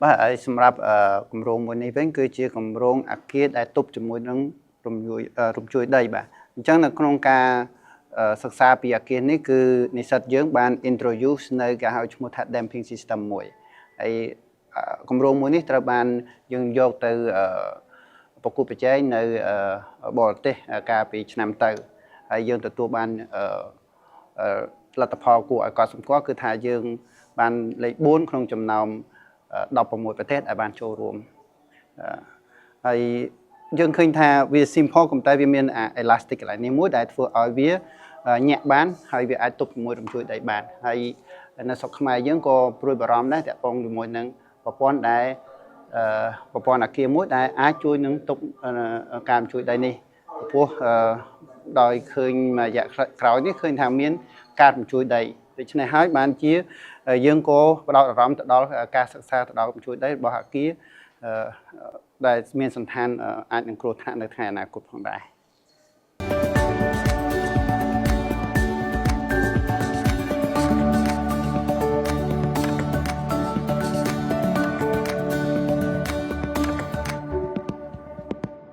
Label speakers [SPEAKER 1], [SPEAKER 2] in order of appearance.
[SPEAKER 1] បាទហើយសម្រាប់គម្រោងមួយនេះវិញគឺជាគម្រោងអគារដែលទប់ជាមួយនឹងរំជួយដីបាទអញ្ចឹងនៅក្នុងការសិក្សាពីអគារនេះគឺនិស្សិតយើងបាន introduce នៅគេហៅឈ្មោះថា damping system មួយហើយគម្រោងមួយនេះត្រូវបានយើងយកទៅប្រគល់ប្រជែងនៅបរទេសកាលពីឆ្នាំទៅហើយយើងទទួលបានលទ្ធផលគួរឲ្យកត់សម្គាល់គឺថាយើងបានលេខ4ក្នុងចំណោម16ប្រទេសដែលបានចូលរួមហើយយើងឃើញថាវា simple ប៉ុន្តែវាមាន elastic កន្លែងនេះមួយដែលធ្វើឲ្យវាញាក់បានហើយវាអាចទប់ជាមួយរំជួយដីបានហើយនៅស្រុកខ្មែរយើងក៏ព្រួយបារម្ភដែរតាក់ទងជាមួយនឹងប្រព័ន្ធដែលប្រព័ន្ធអគារមួយដែលអាចជួយនឹងទប់ការរំជួយដីនេះព្រោះដោយឃើញរយៈក្រោយនេះឃើញថាមានការរំជួយដីដូច្នេះហើយបានជាយើងក៏ផ្ដោតអារម្មណ៍ទៅដល់ការសិក្សាទៅដល់រំជួយដីរបស់អគារដែលមានសន្តានអាចនឹងគ្រោះថ្នាក់នៅថ្ងៃអនាគតផងដែរ